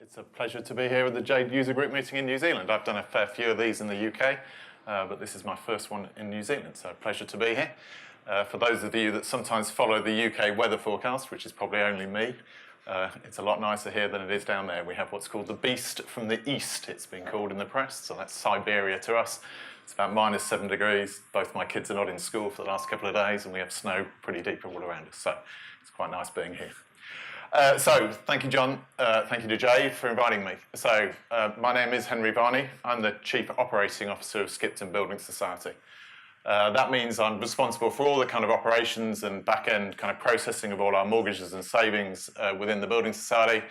It's a pleasure to be here at the Jade User Group meeting in New Zealand. I've done a fair few of these in the UK, but this is my first one in New Zealand, so a pleasure to be here. For those of you that sometimes follow the UK weather forecast, which is probably only me, it's a lot nicer here than it is down there. We have what's called the beast from the east, it's been called in the press, so that's Siberia to us. It's about -7 degrees. Both my kids are not in school for the last couple of days, and we have snow pretty deep all around us, so it's quite nice being here. So, thank you, John. Thank you to Jade for inviting me. So, my name is Henry Varney. I'm the Chief Operating Officer of Skipton Building Society. That means I'm responsible for all the kind of operations and back-end kind of processing of all our mortgages and savings within the Building Society.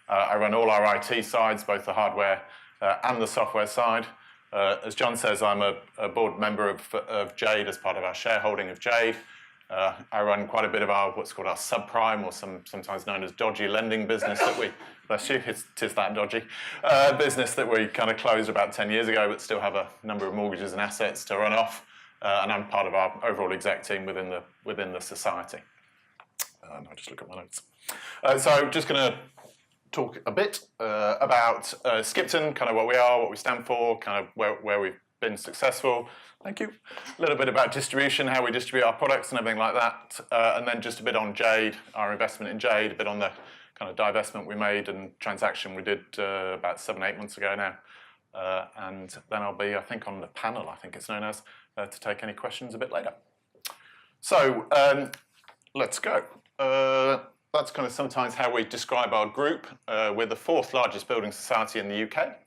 I run all our IT sides, both the hardware and the software side. As John says, I'm a board member of Jade as part of our shareholding of Jade. I run quite a bit of our what's called our subprime, or sometimes known as dodgy lending business that we, bless you, tis that dodgy, business that we kind of closed about 10 years ago, but still have a number of mortgages and assets to run off. And I'm part of our overall exec team within the society. And I'll just look at my notes. So just going to talk a bit about Skipton, kind of what we are, what we stand for, kind of where we've been successful. Thank you. A little bit about distribution, how we distribute our products and everything like that. And then just a bit on Jade, our investment in Jade, a bit on the kind of divestment we made and transaction we did about 7-8 months ago now. And then I'll be, I think, on the panel, I think it's known as, to take any questions a bit later. So let's go. That's kind of sometimes how we describe our group. We're the 4th largest building society in the UK.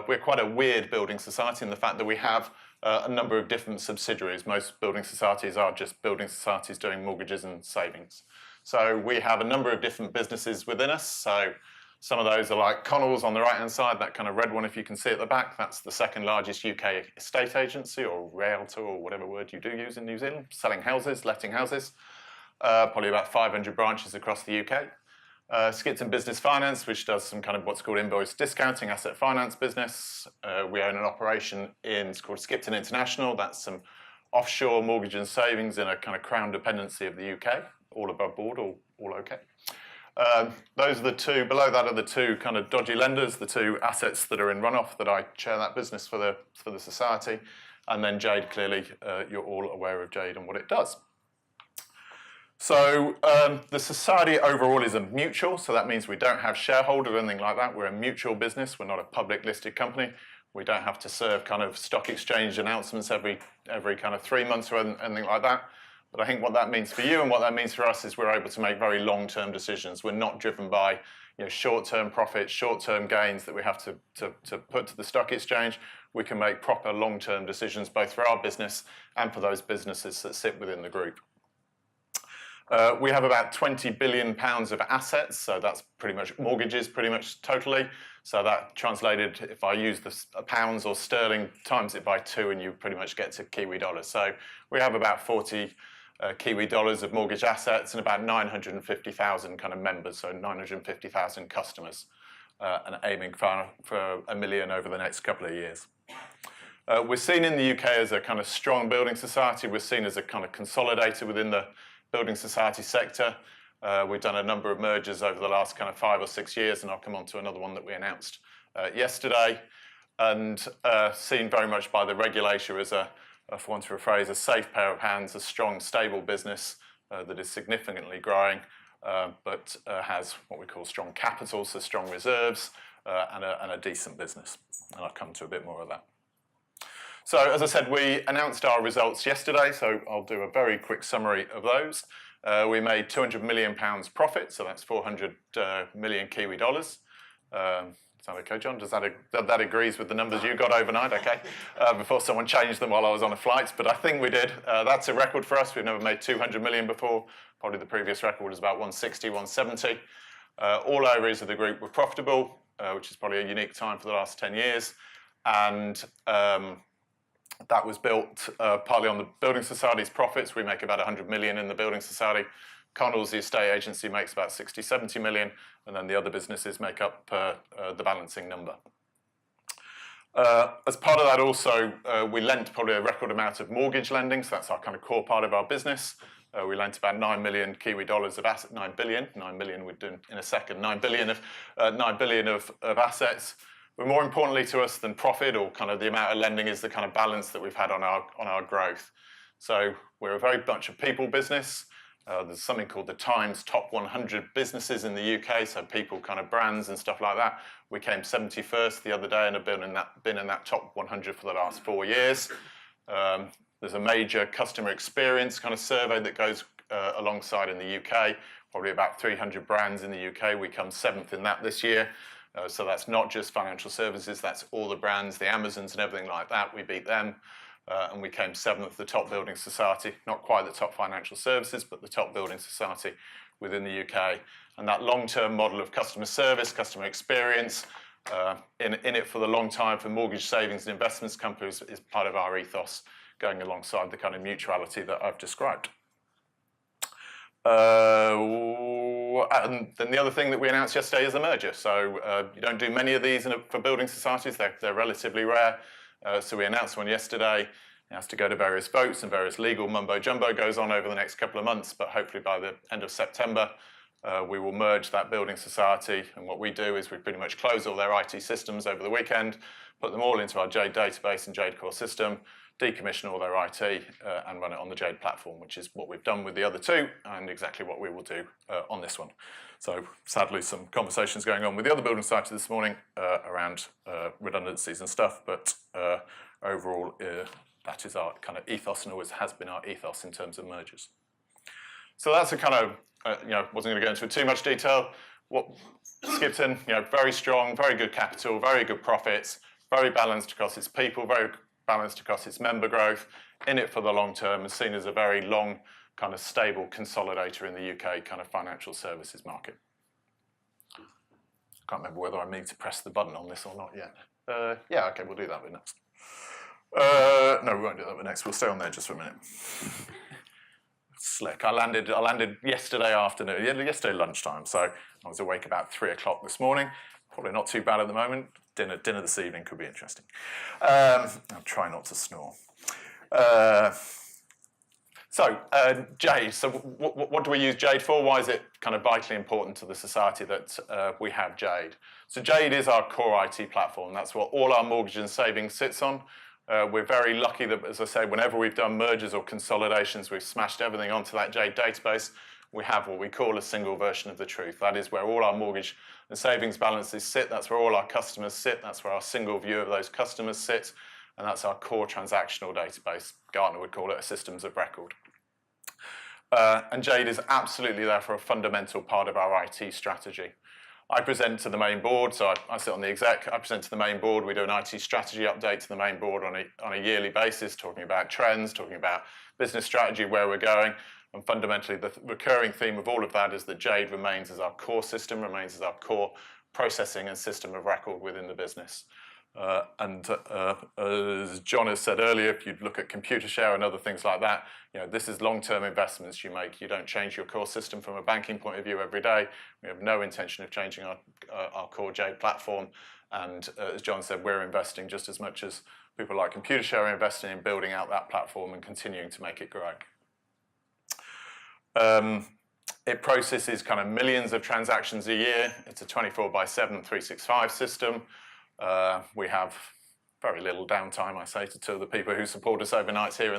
We're quite a weird building society in the fact that we have a number of different subsidiaries. Most building societies are just building societies doing mortgages and savings. So we have a number of different businesses within us. So some of those are like Connells on the right-hand side, that kind of red one if you can see at the back. That's the 2nd largest UK estate agency, or realtor, or whatever word you do use in New Zealand, selling houses, letting houses. Probably about 500 branches across the UK. Skipton Business Finance, which does some kind of what's called invoice discounting, asset finance business. We own an operation it's called Skipton International. That's some offshore mortgage and savings in a kind of crown dependency of the UK. All above board, all okay. Those are the two, below that are the two kind of dodgy lenders, the two assets that are in runoff that I chair that business for the society. And then Jade, clearly, you're all aware of Jade and what it does. So the society overall is a mutual, so that means we don't have shareholders or anything like that. We're a mutual business. We're not a public listed company. We don't have to serve kind of stock exchange announcements every kind of 3 months or anything like that. But I think what that means for you and what that means for us is we're able to make very long-term decisions. We're not driven by short-term profits, short-term gains that we have to put to the stock exchange. We can make proper long-term decisions both for our business and for those businesses that sit within the group. We have about £20 billion of assets, so that's pretty much mortgages, pretty much totally. So that translated, if I use the pounds or sterling, times it by 2, and you pretty much get to Kiwi dollars. So we have about 40 Kiwi dollars of mortgage assets and about 950,000 kind of members, so 950,000 customers, and aiming for 1 million over the next couple of years. We're seen in the UK as a kind of strong building society. We're seen as a kind of consolidator within the building society sector. We've done a number of mergers over the last kind of 5 or 6 years, and I'll come on to another one that we announced yesterday, and seen very much by the regulator as for want of a phrase, a safe pair of hands, a strong, stable business that is significantly growing, but has what we call strong capital, so strong reserves, and a decent business. And I'll come to a bit more of that. So, as I said, we announced our results yesterday, so I'll do a very quick summary of those. We made £200 million profit, so that's 400 million Kiwi dollars. Sound okay, John? That agrees with the numbers you got overnight, okay? Before someone changed them while I was on a flight, but I think we did. That's a record for us. We've never made 200 million before. Probably the previous record was about 160, 170. All areas of the group were profitable, which is probably a unique time for the last 10 years. And that was built partly on the Building Society's profits. We make about 100 million in the Building Society. Connells, the estate agency, makes about 60, 70 million, and then the other businesses make up the balancing number. As part of that also, we lent probably a record amount of mortgage lending, so that's our kind of core part of our business. We lent about 9 million Kiwi dollars of assets, 9 billion we're doing in a second, 9 billion of assets. But more importantly to us than profit or kind of the amount of lending is the kind of balance that we've had on our growth. So we're a very much a people business. There's something called the Times Top 100 Businesses in the UK, so people, kind of brands and stuff like that. We came 71st the other day and have been in that top 100 for the last 4 years. There's a major customer experience kind of survey that goes alongside in the UK, probably about 300 brands in the UK. We come 7th in that this year. So that's not just financial services, that's all the brands, the Amazons and everything like that. We beat them. And we came 7th, the top building society, not quite the top financial services, but the top building society within the UK. And that long-term model of customer service, customer experience, in it for the long time for mortgage savings and investments companies is part of our ethos, going alongside the kind of mutuality that I've described. And then the other thing that we announced yesterday is a merger. So you don't do many of these for building societies, they're relatively rare. So we announced one yesterday. It has to go to various votes and various legal mumbo-jumbo goes on over the next couple of months, but hopefully by the end of September, we will merge that building society. And what we do is we pretty much close all their IT systems over the weekend, put them all into our Jade database and Jade core system, decommission all their IT and run it on the Jade platform, which is what we've done with the other two and exactly what we will do on this one. So sadly, some conversations going on with the other building society this morning around redundancies and stuff, but overall, that is our kind of ethos and always has been our ethos in terms of mergers. So that's a kind of, wasn't going to go into too much detail. Skipton, very strong, very good capital, very good profits, very balanced across its people, very balanced across its member growth, in it for the long term, and seen as a very long, kind of stable consolidator in the UK kind of financial services market. Can't remember whether I need to press the button on this or not yet. Yeah, okay, we'll do that with next. No, we won't do that with next. We'll stay on there just for a minute. Slick. I landed yesterday afternoon, yesterday lunchtime, so I was awake about 3 o'clock this morning. Probably not too bad at the moment. Dinner this evening could be interesting. I'll try not to snore. Jade. So what do we use Jade for? Why is it kind of vitally important to the society that we have Jade? So Jade is our core IT platform. That's what all our mortgage and savings sits on. We're very lucky that, as I say, whenever we've done mergers or consolidations, we've smashed everything onto that Jade database. We have what we call a single version of the truth. That is where all our mortgage and savings balances sit. That's where all our customers sit. That's where our single view of those customers sits. And that's our core transactional database. Gartner would call it a systems of record. And Jade is absolutely therefore a fundamental part of our IT strategy. I present to the main board, so I sit on the exec. I present to the main board. We do an IT strategy update to the main board on a yearly basis, talking about trends, talking about business strategy, where we're going. And fundamentally, the recurring theme of all of that is that Jade remains as our core system, remains as our core processing and system of record within the business. As John has said earlier, if you look at computer share and other things like that, this is long-term investments you make. You don't change your core system from a banking point of view every day. We have no intention of changing our core Jade platform. And as John said, we're investing just as much as people like computer share are investing in building out that platform and continuing to make it grow. It processes kind of millions of transactions a year. It's a 24/7, 365 system. We have very little downtime, I say, to the people who support us overnight here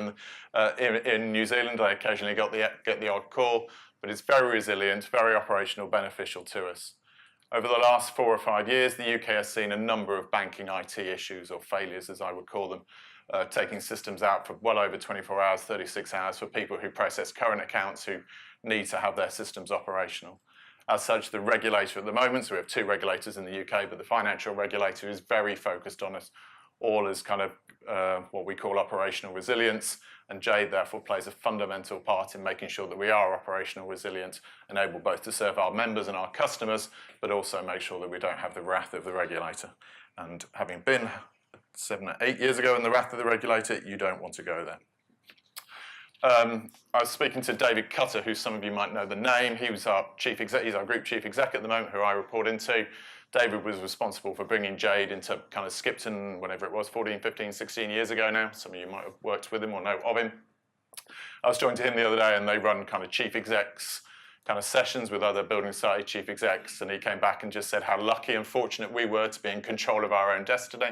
in New Zealand. They occasionally get the odd call, but it's very resilient, very operational, beneficial to us. Over the last 4 or 5 years, the UK has seen a number of banking IT issues, or failures as I would call them, taking systems out for well over 24 hours, 36 hours for people who process current accounts who need to have their systems operational. As such, the regulator at the moment, so we have 2 regulators in the UK, but the financial regulator is very focused on us all as kind of what we call operational resilience, and Jade therefore plays a fundamental part in making sure that we are operational resilient and able both to serve our members and our customers, but also make sure that we don't have the wrath of the regulator. And having been 7 or 8 years ago in the wrath of the regulator, you don't want to go there. I was speaking to David Cutter, who some of you might know the name. He was our chief exec. He's our group chief exec at the moment, who I report into. David was responsible for bringing Jade into kind of Skipton, whenever it was, 14, 15, 16 years ago now. Some of you might have worked with him or know of him. I was talking to him the other day, and they run kind of chief execs kind of sessions with other building society chief execs, and he came back and just said how lucky and fortunate we were to be in control of our own destiny,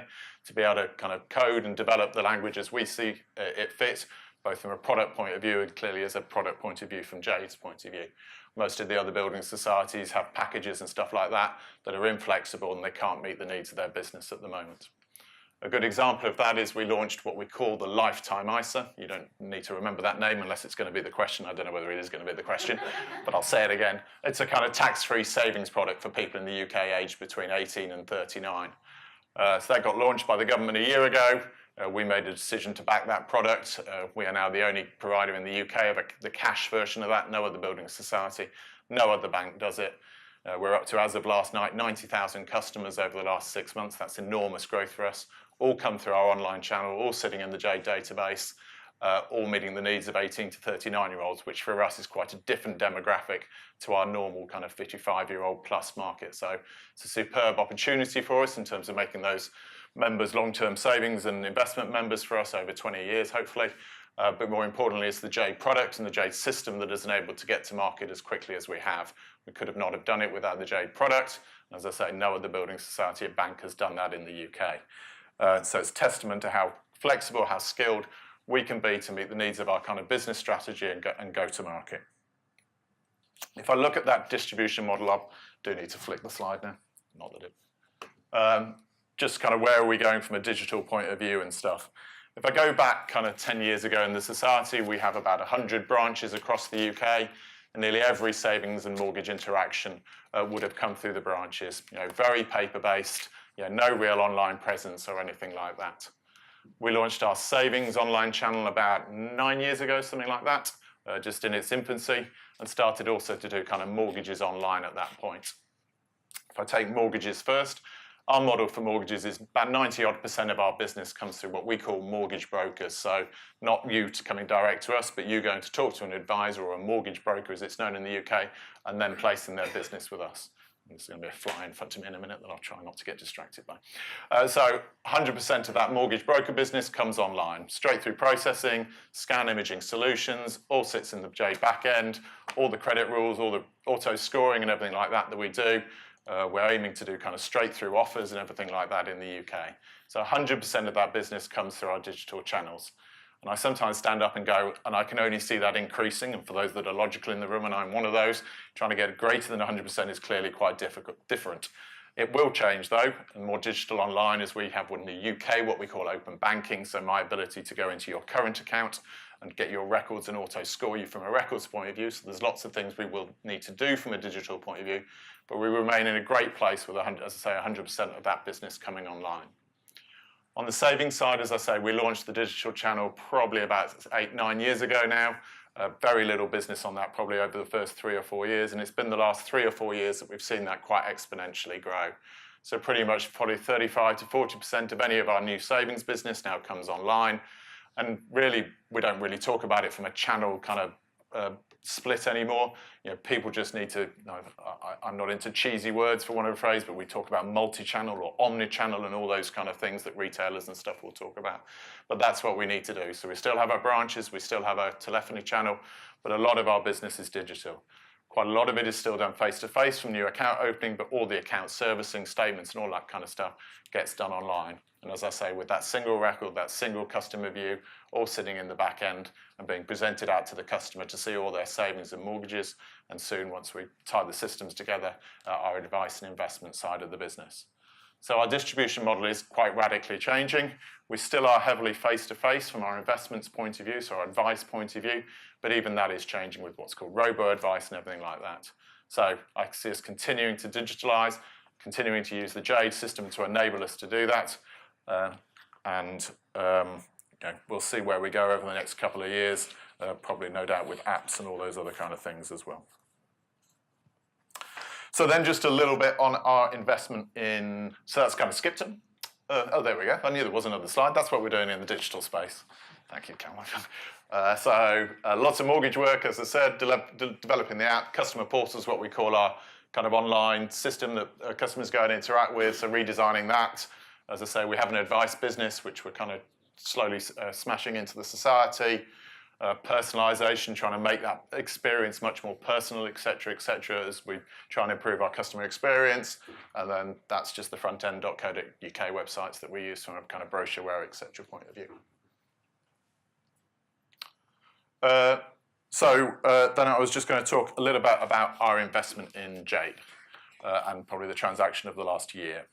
to be able to kind of code and develop the language as we see it fit, both from a product point of view and clearly as a product point of view from Jade's point of view. Most of the other building societies have packages and stuff like that that are inflexible and they can't meet the needs of their business at the moment. A good example of that is we launched what we call the Lifetime ISA. You don't need to remember that name unless it's going to be the question. I don't know whether it is going to be the question, but I'll say it again. It's a kind of tax-free savings product for people in the UK aged between 18 and 39. So that got launched by the government a year ago. We made a decision to back that product. We are now the only provider in the UK of the cash version of that. No other building society, no other bank does it. We're up to, as of last night, 90,000 customers over the last 6 months. That's enormous growth for us. All come through our online channel, all sitting in the Jade database, all meeting the needs of 18 to 39-year-olds, which for us is quite a different demographic to our normal kind of 55-year-old plus market. So it's a superb opportunity for us in terms of making those members long-term savings and investment members for us over 20 years, hopefully. But more importantly, it's the Jade product and the Jade system that has enabled to get to market as quickly as we have. We could have not have done it without the Jade product. As I say, no other building society or bank has done that in the UK. So it's testament to how flexible, how skilled we can be to meet the needs of our kind of business strategy and go to market. If I look at that distribution model, I do need to flick the slide now. Not that it. Just kind of where are we going from a digital point of view and stuff. If I go back kind of 10 years ago in the society, we have about 100 branches across the UK, and nearly every savings and mortgage interaction would have come through the branches. Very paper-based, no real online presence or anything like that. We launched our savings online channel about 9 years ago, something like that, just in its infancy, and started also to do kind of mortgages online at that point. If I take mortgages first, our model for mortgages is about 90-odd% of our business comes through what we call mortgage brokers. So not you coming direct to us, but you going to talk to an advisor or a mortgage broker, as it's known in the UK, and then placing their business with us. There's going to be a fly in front of me in a minute that I'll try not to get distracted by. So 100% of that mortgage broker business comes online. Straight through processing, scan imaging solutions, all sits in the Jade backend, all the credit rules, all the auto scoring and everything like that we do. We're aiming to do kind of straight through offers and everything like that in the UK. So 100% of that business comes through our digital channels. And I sometimes stand up and go, and I can only see that increasing. And for those that are logical in the room, and I'm one of those, trying to get greater than 100% is clearly quite different. It will change though, and more digital online as we have in the UK, what we call open banking. So my ability to go into your current account and get your records and auto score you from a records point of view. So there's lots of things we will need to do from a digital point of view, but we remain in a great place with, as I say, 100% of that business coming online. On the savings side, as I say, we launched the digital channel probably about 8-9 years ago now. Very little business on that probably over the first 3 or 4 years, and it's been the last 3 or 4 years that we've seen that quite exponentially grow. So pretty much probably 35 to 40% of any of our new savings business now comes online. And really, we don't really talk about it from a channel kind of split anymore. People just need to, I'm not into cheesy words for want of a phrase, but we talk about multi-channel or omni-channel and all those kind of things that retailers and stuff will talk about. But that's what we need to do. So we still have our branches, we still have our telephony channel, but a lot of our business is digital. Quite a lot of it is still done face-to-face from new account opening, but all the account servicing, statements and all that kind of stuff gets done online. And as I say, with that single record, that single customer view, all sitting in the back end and being presented out to the customer to see all their savings and mortgages, and soon, once we tie the systems together, our advice and investment side of the business. So our distribution model is quite radically changing. We still are heavily face-to-face from our investments point of view, so our advice point of view, but even that is changing with what's called robo-advice and everything like that. So I see us continuing to digitalise, continuing to use the Jade system to enable us to do that, we'll see where we go over the next couple of years, probably no doubt with apps and all those other kind of things as well. So then just a little bit on our investment in, so that's kind of Skipton. Oh, there we go. I knew there was another slide. That's what we're doing in the digital space. Thank you, Cameron. Lots of mortgage work, as I said, developing the app. Customer portal is what we call our kind of online system that customers go and interact with, so redesigning that. As I say, we have an advice business, which we're kind of slowly smashing into the society. personalization, trying to make that experience much more personal, etc., as we try and improve our customer experience. And then that's just the frontend.co.uk websites that we use from a kind of brochureware, etc. point of view. Then I was just going to talk a little bit about our investment in Jade and probably the transaction of the last year.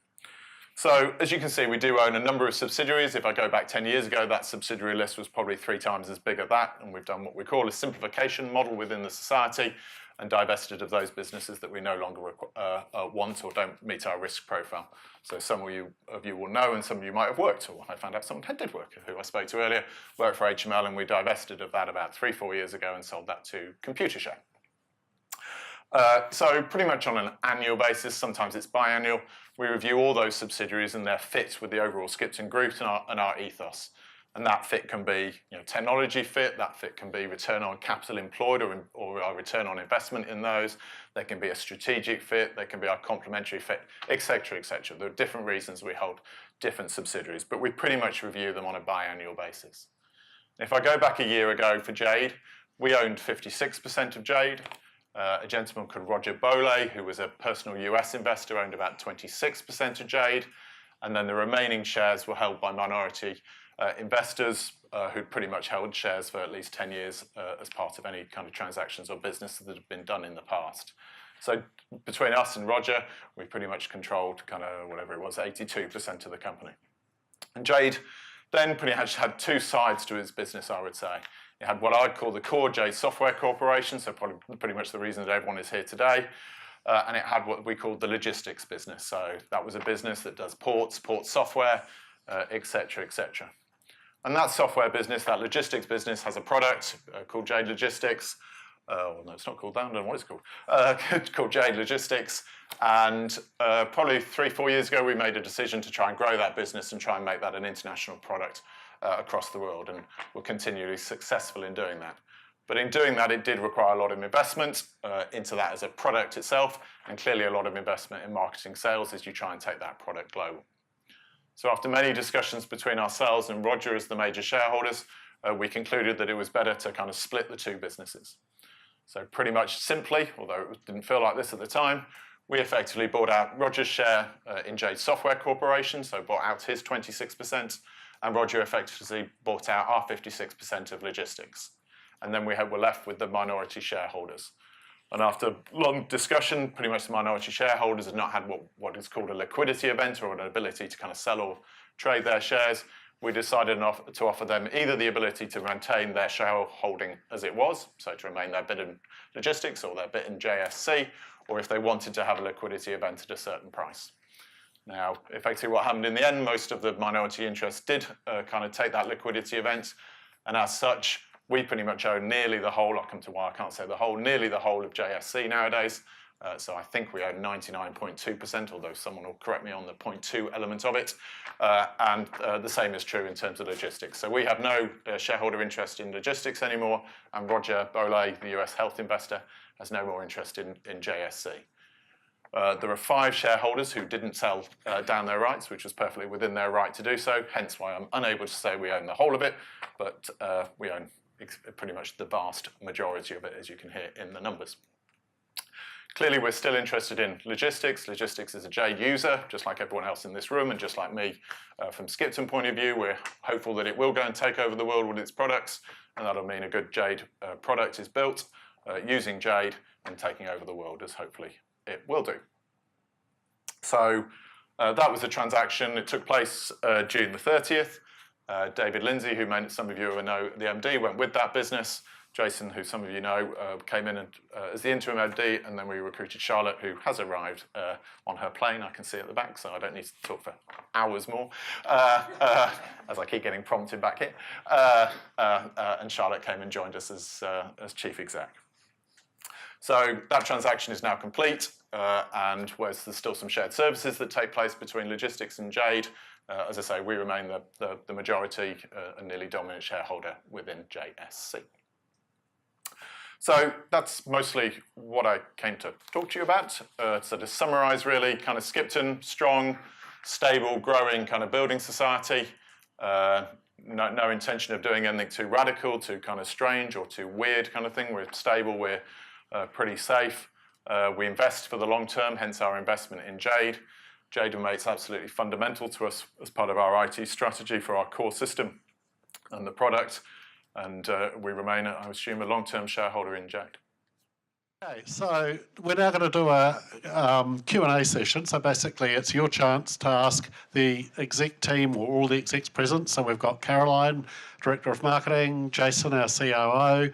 So as you can see, we do own a number of subsidiaries. If I go back 10 years ago, that subsidiary list was probably 3 times as big as that, and we've done what we call a simplification model within the society and divested of those businesses that we no longer want or don't meet our risk profile. So some of you will know, and some of you might have worked, or I found out someone did work, who I spoke to earlier, worked for HML, and we divested of that about 3-4 years ago and sold that to Computershare. So pretty much on an annual basis, sometimes it's biannual, we review all those subsidiaries and their fit with the overall Skipton group and our ethos. And that fit can be technology fit, that fit can be return on capital employed or our return on investment in those. There can be a strategic fit, there can be our complementary fit, etc., etc. There are different reasons we hold different subsidiaries, but we pretty much review them on a biannual basis. If I go back a year ago for Jade, we owned 56% of Jade. A gentleman called Roger Bole, who was a personal US investor, owned about 26% of Jade, and then the remaining shares were held by minority investors who'd pretty much held shares for at least 10 years as part of any kind of transactions or business that had been done in the past. So between us and Roger, we pretty much controlled kind of whatever it was, 82% of the company. And Jade then pretty much had 2 sides to its business, I would say. It had what I'd call the core Jade Software Corporation, so probably pretty much the reason that everyone is here today. And it had what we called the logistics business. So that was a business that does ports, port software, etc., etc. And that software business, that logistics business, has a product called Jade Logistics. Well, no, it's not called that. I don't know what it's called. It's called Jade Logistics. And probably 3-4 years ago, we made a decision to try and grow that business and try and make that an international product across the world. And we're continually successful in doing that. But in doing that, it did require a lot of investment into that as a product itself, and clearly a lot of investment in marketing sales as you try and take that product global. So after many discussions between ourselves and Roger as the major shareholders, we concluded that it was better to kind of split the 2 businesses. So pretty much simply, although it didn't feel like this at the time, we effectively bought out Roger's share in Jade Software Corporation, so bought out his 26%, and Roger effectively bought out our 56% of logistics. And then we were left with the minority shareholders. And after long discussion, pretty much the minority shareholders had not had what is called a liquidity event or an ability to kind of sell or trade their shares. We decided to offer them either the ability to maintain their shareholding as it was, so to remain their bit in logistics or their bit in JSC, or if they wanted to have a liquidity event at a certain price. Now, effectively what happened in the end, most of the minority interests did kind of take that liquidity event, and as such, we pretty much own nearly the whole, I'll come to why I can't say the whole, nearly the whole of JSC nowadays. So I think we own 99.2%, although someone will correct me on the 0.2 element of it. And the same is true in terms of logistics. So we have no shareholder interest in logistics anymore, and Roger Bole, the US health investor, has no more interest in JSC. There are 5 shareholders who didn't sell down their rights, which was perfectly within their right to do so, hence why I'm unable to say we own the whole of it, but we own pretty much the vast majority of it, as you can hear in the numbers. Clearly, we're still interested in logistics. Logistics is a Jade user, just like everyone else in this room, and just like me from Skipton point of view. We're hopeful that it will go and take over the world with its products, and that'll mean a good Jade product is built using Jade and taking over the world, as hopefully it will do. So that was a transaction. It took place June the 30th. David Lindsay, who some of you will know, the MD, went with that business. Jason, who some of you know, came in as the interim MD, and then we recruited Charlotte, who has arrived on her plane. I can see at the back, so I don't need to talk for hours more, as I keep getting prompted back here. And Charlotte came and joined us as chief exec. So that transaction is now complete, and whereas there's still some shared services that take place between logistics and Jade, as I say, we remain the majority and nearly dominant shareholder within JSC. So that's mostly what I came to talk to you about. So to summarise really, kind of Skipton, strong, stable, growing kind of building society. no intention of doing anything too radical, too kind of strange or too weird kind of thing. We're stable, we're pretty safe. We invest for the long term, hence our investment in Jade. Jade remains absolutely fundamental to us as part of our IT strategy for our core system and the product. And we remain, I assume, a long-term shareholder in Jade. Okay, so we're now going to do a Q&A session. So basically it's your chance to ask the exec team or all the execs present. So we've got Caroline, Director of Marketing, Jason, our COO,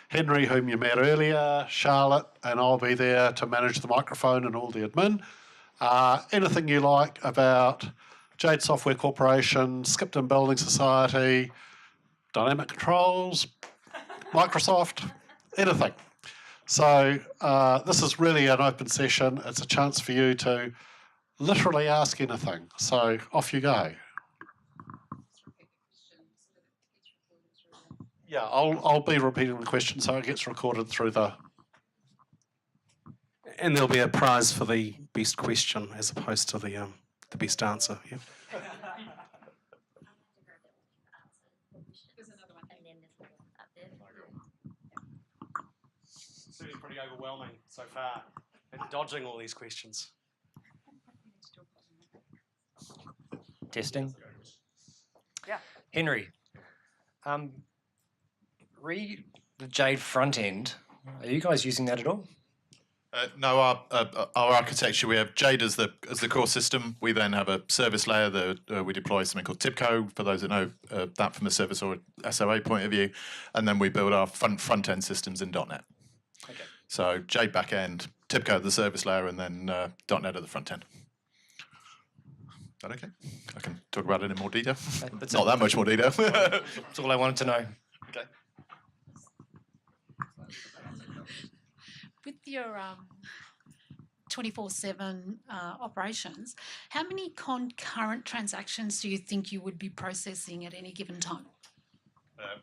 Henry, whom you met earlier, Charlotte, and I'll be there to manage the microphone and all the admin. Anything you like about Jade Software Corporation, Skipton Building Society, Dynamic Controls, Microsoft, anything. So this is really an open session. It's a chance for you to literally ask anything. So off you go. Yeah, I'll be repeating the question so it gets recorded through the... And there'll be a prize for the best question as opposed to the best answer. Yeah. It's been pretty overwhelming so far and dodging all these questions. Testing. Yeah. Henry, re the Jade front end, are you guys using that at all? No, our architecture, we have Jade as the core system. We then have a service layer that we deploy something called TIBCO, for those that know that from a service or SOA point of view. And then we build our front end systems in .NET. Okay. So Jade backend, TIBCO at the service layer, and then .NET at the front end. Is that okay? I can talk about it in more detail. That's Not that much more detail. That's all I wanted to know. Okay. With your 24/7 operations, how many concurrent transactions do you think you would be processing at any given time?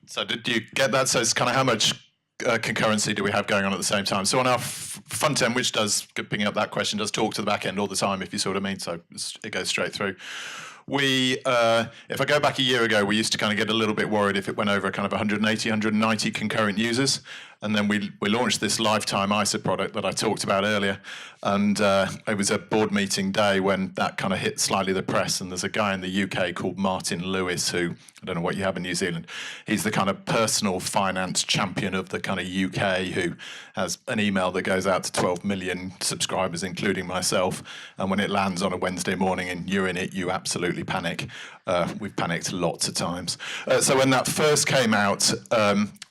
So did you get that? So it's kind of how much concurrency do we have going on at the same time? So on our front end, which does, picking up that question, does talk to the back end all the time, if you see what I mean. So it goes straight through. We, if I go back a year ago, we used to kind of get a little bit worried if it went over kind of 180, 190 concurrent users. And then we launched this lifetime ISA product that I talked about earlier. And it was a board meeting day when that kind of hit slightly the press. And there's a guy in the UK called Martin Lewis, who, I don't know what you have in New Zealand, he's the kind of personal finance champion of the kind of UK, who has an email that goes out to 12 million subscribers, including myself. And when it lands on a Wednesday morning and you're in it, you absolutely panic. We've panicked lots of times. So when that first came out,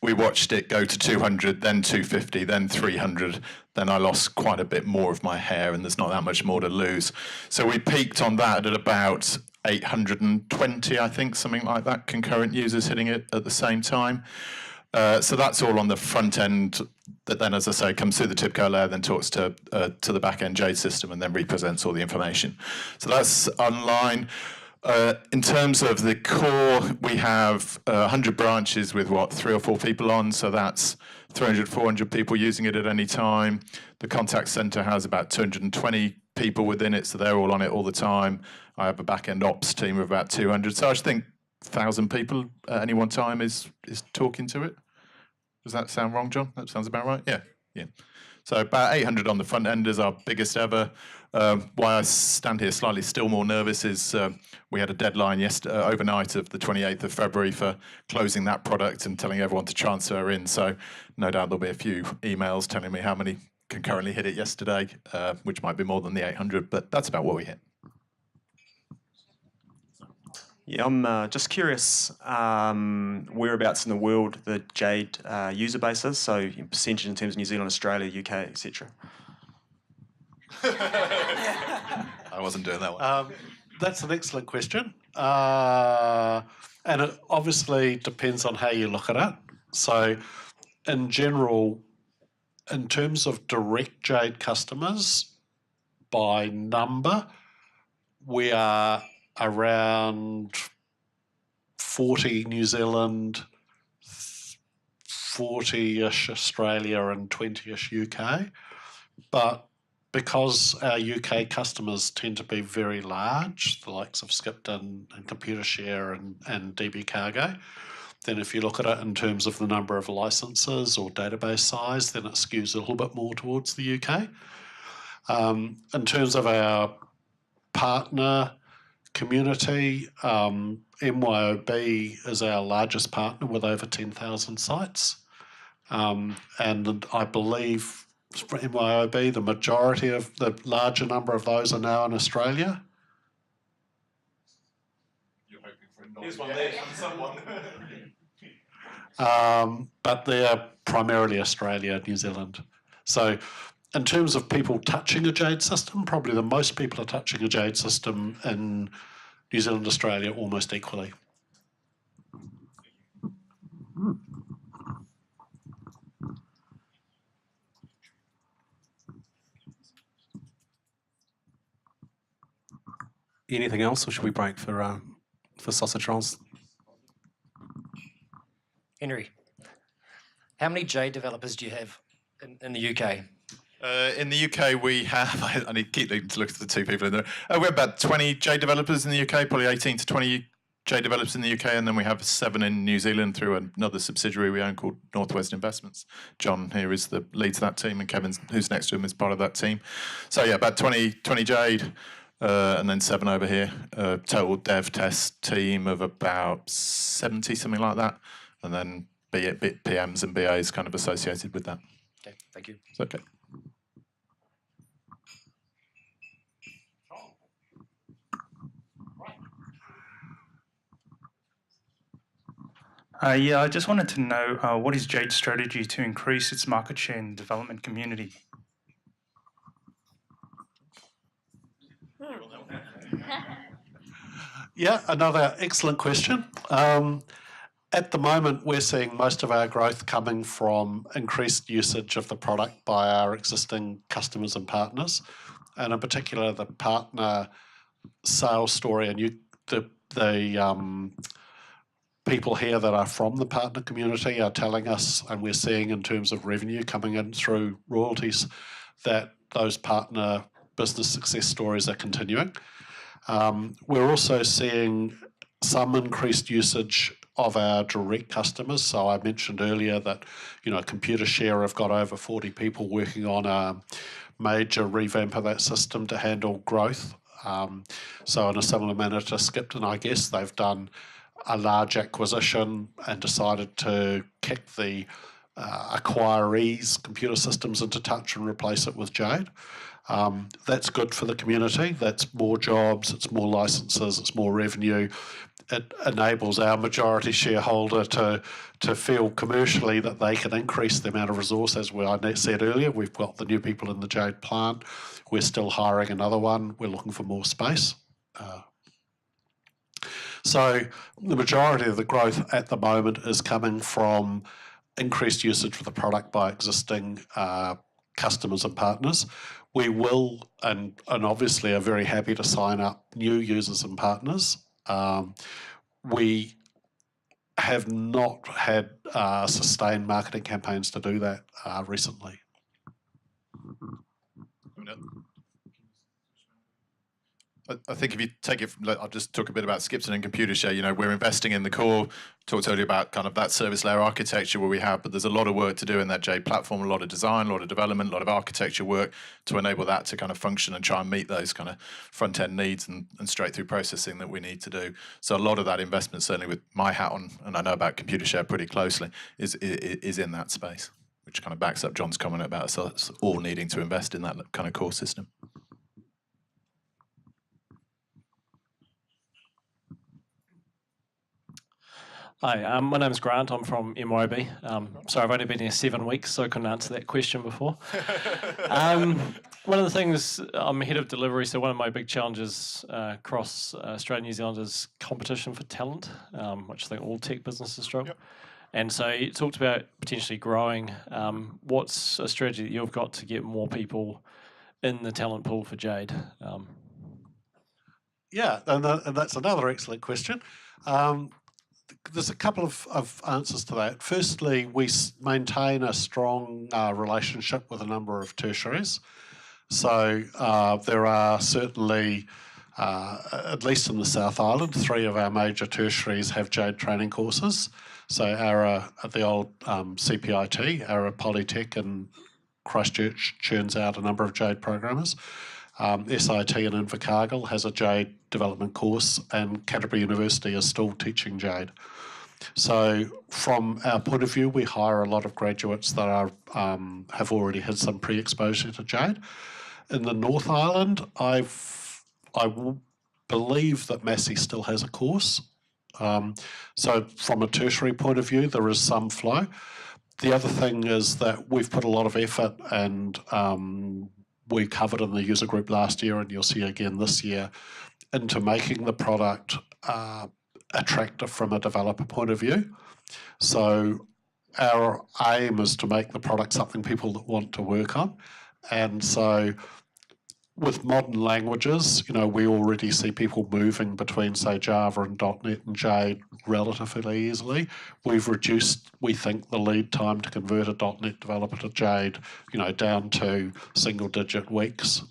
we watched it go to 200, then 250, then 300. Then I lost quite a bit more of my hair, and there's not that much more to lose. So we peaked on that at about 820, I think, something like that, concurrent users hitting it at the same time. So that's all on the front end that then, as I say, comes through the TIBCO layer, then talks to the back-end Jade system, and then represents all the information. So that's online. In terms of the core, we have 100 branches with, 3 or 4 people on, so that's 300, 400 people using it at any time. The contact center has about 220 people within it, so they're all on it all the time. I have a back-end ops team of about 200, so I just think 1,000 people at any one time is talking to it. Does that sound wrong, John? That sounds about right? Yeah. So about 800 on the front end is our biggest ever. Why I stand here slightly still more nervous is we had a deadline overnight of the 28th of February for closing that product and telling everyone to transfer in. So no doubt there'll be a few emails telling me how many concurrently hit it yesterday, which might be more than the 800, but that's about what we hit. Yeah, I'm just curious whereabouts in the world the Jade user base is, so in percentage in terms of New Zealand, Australia, UK, etc. I wasn't doing that one. That's an excellent question. And it obviously depends on how you look at it. So in general, in terms of direct Jade customers, by number, we are around 40 New Zealand, 40-ish Australia and 20-ish UK. But because our UK customers tend to be very large, the likes of Skipton and Computershare and DB Cargo, then if you look at it in terms of the number of licenses or database size, then it skews a little bit more towards the UK. In terms of our partner community, MYOB is our largest partner with over 10,000 sites. And I believe for MYOB, the majority of the larger number of those are now in Australia. You're hoping for a nod. Here's one there from someone. But they're primarily Australia, New Zealand. So in terms of people touching a Jade system, probably the most people are touching a Jade system in New Zealand, Australia almost equally. Anything else, or should we break for sausage rolls? Henry, how many Jade developers do you have in the UK? In the UK, we have, I need to keep looking to look at the two people in there. We have about 20 Jade developers in the UK, probably 18 to 20 Jade developers in the UK, and then we have 7 in New Zealand through another subsidiary we own called Northwest Investments. John here is the lead to that team, and Kevin, who's next to him, is part of that team. So yeah, about 20 Jade, and then 7 over here. Total dev test team of about 70, something like that, and then PMs and BAs kind of associated with that. Okay, thank you. It's okay. Yeah, I just wanted to know what is Jade's strategy to increase its market share in the development community? Yeah, another excellent question. At the moment, we're seeing most of our growth coming from increased usage of the product by our existing customers and partners, and in particular the partner sales story. And the people here that are from the partner community are telling us, and we're seeing in terms of revenue coming in through royalties, that those partner business success stories are continuing. We're also seeing some increased usage of our direct customers. So I mentioned earlier that, Computershare have got over 40 people working on a major revamp of that system to handle growth. So in a similar manner to Skipton, I guess, they've done a large acquisition and decided to kick the acquirees' computer systems into touch and replace it with Jade. That's good for the community. That's more jobs, it's more licenses, it's more revenue. It enables our majority shareholder to feel commercially that they can increase the amount of resource. As I said earlier, we've got the new people in the Jade plant. We're still hiring another one. We're looking for more space. So the majority of the growth at the moment is coming from increased usage of the product by existing customers and partners. We will, and obviously are very happy to sign up new users and partners. We have not had sustained marketing campaigns to do that recently. I think if you take it, I'll just talk a bit about Skipton and Computershare. We're investing in the core. Talked earlier about kind of that service layer architecture where we have, but there's a lot of work to do in that Jade platform, a lot of design, a lot of development, a lot of architecture work to enable that to kind of function and try and meet those kind of front end needs and straight through processing that we need to do. So a lot of that investment, certainly with my hat on, and I know about Computershare pretty closely, is in that space, which kind of backs up John's comment about us all needing to invest in that kind of core system. Hi, my name is Grant. I'm from MYOB. Sorry, I've only been here 7 weeks, so I couldn't answer that question before. One of the things, I'm head of delivery, so one of my big challenges across Australia and New Zealand is competition for talent, which I think all tech businesses struggle. Yep. And so you talked about potentially growing. What's a strategy that you've got to get more people in the talent pool for Jade? Yeah, and that's another excellent question. There's a couple of answers to that. Firstly, we maintain a strong relationship with a number of tertiaries. So there are certainly, at least in the South Island, 3 of our major tertiaries have Jade training courses. So our the old CPIT, our Polytech in Christchurch churns out a number of Jade programmers. SIT in Invercargill has a Jade development course, and Canterbury University is still teaching Jade. So from our point of view, we hire a lot of graduates that are have already had some pre-exposure to Jade. In the North Island, I believe that Massey still has a course. So from a tertiary point of view, there is some flow. The other thing is that we've put a lot of effort, and we covered in the user group last year, and you'll see again this year, into making the product attractive from a developer point of view. So our aim is to make the product something people that want to work on. And so with modern languages, you know, we already see people moving between, say, Java and .NET and Jade relatively easily. We've reduced, we think, the lead time to convert a .NET developer to Jade, you know, down to single-digit weeks.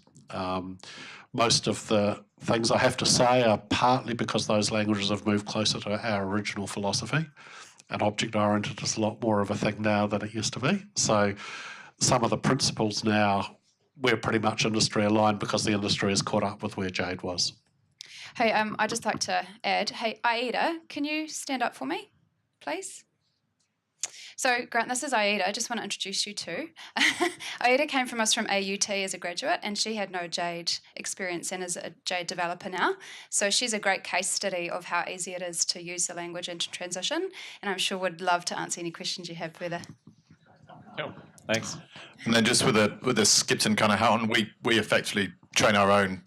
Most of the things I have to say are partly because those languages have moved closer to our original philosophy, and object-oriented is a lot more of a thing now than it used to be. So some of the principles now, we're pretty much industry aligned because the industry has caught up with where Jade was. Hey, I'd just like to add, hey, Aida, can you stand up for me, please? So, Grant, this is Aida. I just want to introduce you to. Aida came from us from AUT as a graduate, and she had no Jade experience and is a Jade developer now. So she's a great case study of how easy it is to use the language and to transition, and I'm sure would love to answer any questions you have further. Cool. Thanks. And then just with the Skipton kind of hat on, we effectively train our own.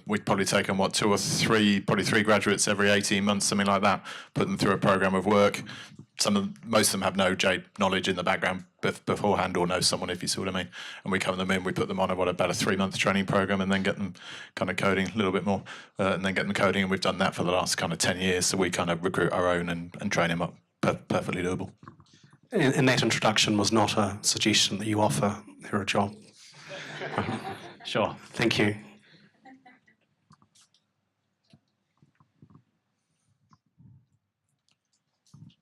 We'd probably take on, 2 or 3, probably 3 graduates every 18 months, something like that, put them through a program of work. Most of them have no Jade knowledge in the background beforehand, or know someone, if you see what I mean. And we cover them in, we put them on about a 3-month training program, and then get them kind of coding a little bit more, and then get them coding. And we've done that for the last kind of 10 years. So we kind of recruit our own and train them up. Perfectly doable. And that introduction was not a suggestion that you offer her a job. Sure. Thank you.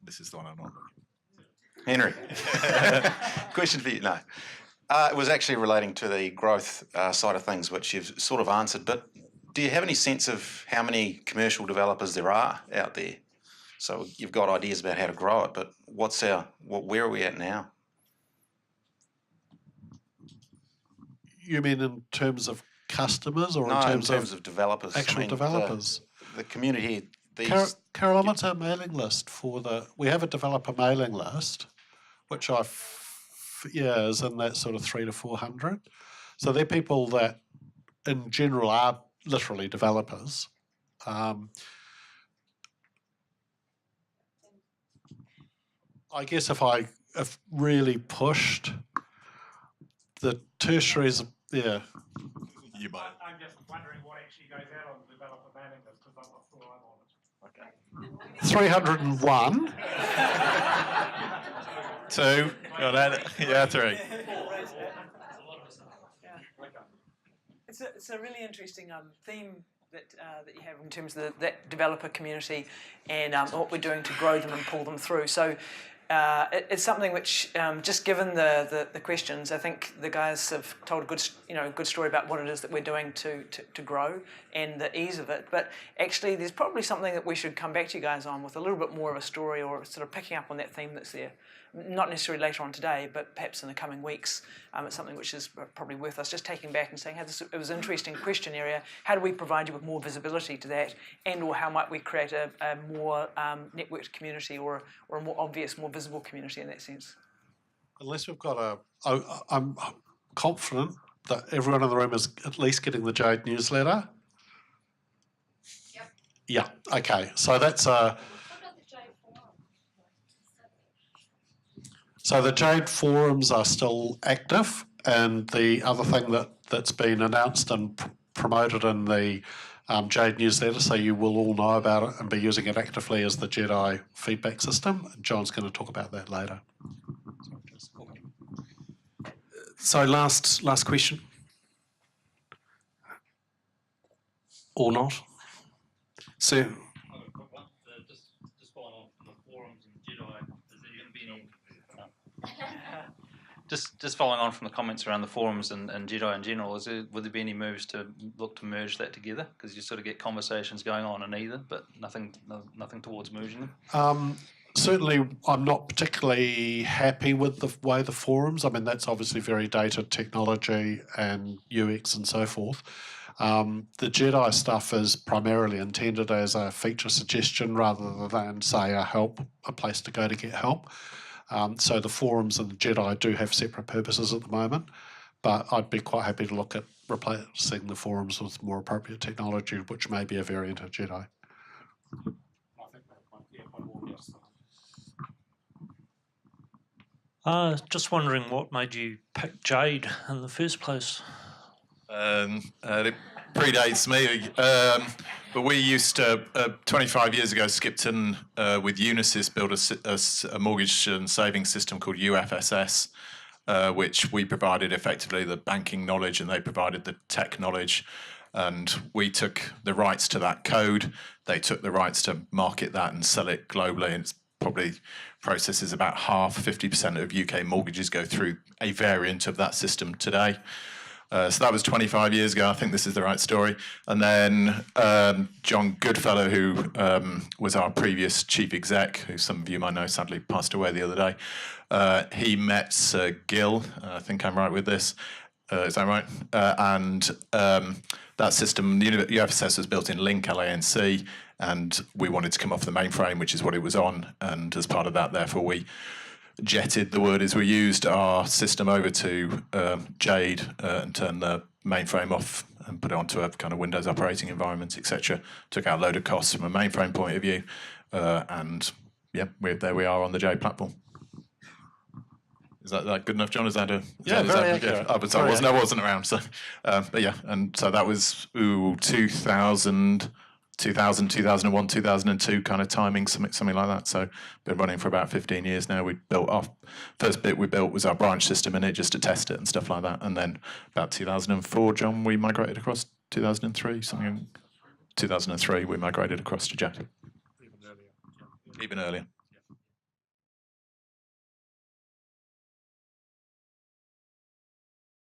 This is the one I'm on. Henry, question for you. No, it was actually relating to the growth side of things, which you've sort of answered. But do you have any sense of how many commercial developers there are out there? So you've got ideas about how to grow it, but where are we at now? You mean in terms of customers, or No, in terms of developers. actual developers? The community. Caroline, what's our mailing list for we have a developer mailing list, which is in that sort of 300 to 400. So they're people that in general are literally developers. I guess if really pushed, the tertiaries, yeah. You might. I'm just wondering what actually goes out on the developer mailing list, because I'm not sure I'm on it. Okay. 301. 2. Got that? Yeah, 3. It's a really interesting theme that you have in terms of that developer community and what we're doing to grow them and pull them through. So it's something which, just given the questions, I think the guys have told a good story about what it is that we're doing to grow and the ease of it. But actually, there's probably something that we should come back to you guys on with a little bit more of a story, or sort of picking up on that theme that's there. Not necessarily later on today, but perhaps in the coming weeks. It's something which is probably worth us just taking back and saying, hey, it was an interesting question area. How do we provide you with more visibility to that? And or how might we create a more networked community, or a more obvious, more visible community in that sense? Unless we've got I'm confident that everyone in the room is at least getting the Jade newsletter. Yep. Yeah, okay. So that's So the Jade forums are still active, and the other thing that's been announced and promoted in the Jade newsletter, so you will all know about it and be using it actively, is the Jedi feedback system. John's going to talk about that later. So last question. or not. So, Just following on from the forums and Jedi, is there going to be any? Just following on from the comments around the forums and Jedi in general, would there be any moves to look to merge that together? Because you sort of get conversations going on in either, but nothing towards merging them. Certainly, I'm not particularly happy with the way the forums. I mean, that's obviously very dated technology and UX and so forth. The Jedi stuff is primarily intended as a feature suggestion rather than, say, a place to go to get help. So the forums and the Jedi do have separate purposes at the moment, but I'd be quite happy to look at replacing the forums with more appropriate technology, which may be a variant of Jedi. Just wondering what made you pick Jade in the first place? It predates me, but we used to, 25 years ago, Skipton with Unisys built a mortgage and savings system called UFSS, which we provided effectively the banking knowledge and they provided the tech knowledge. And we took the rights to that code. They took the rights to market that and sell it globally. And it's probably processes about half, 50% of UK mortgages go through a variant of that system today. So that was 25 years ago. I think this is the right story. And then John Goodfellow, who was our previous chief exec, who some of you might know, sadly passed away the other day. He met Sir Gill. I think I'm right with this. Is that right? And that system, the UFSS, was built in Link, LANC, and we wanted to come off the mainframe, which is what it was on. And as part of that, therefore, we jetted, the word is, we used our system over to Jade and turned the mainframe off and put it onto a kind of Windows operating environment, etc. Took out a load of costs from a mainframe point of view. And yeah, there we are on the Jade platform. Is that good enough, John? Is that a very accurate. I wasn't around, so but yeah, and so that was 2000, 2001, 2002 kind of timing, something like that. So been running for about 15 years now. We built our first bit we built was our branch system in it just to test it and stuff like that. And then about 2004, John, we migrated across 2003, 2003 we migrated across to Jade. Even earlier.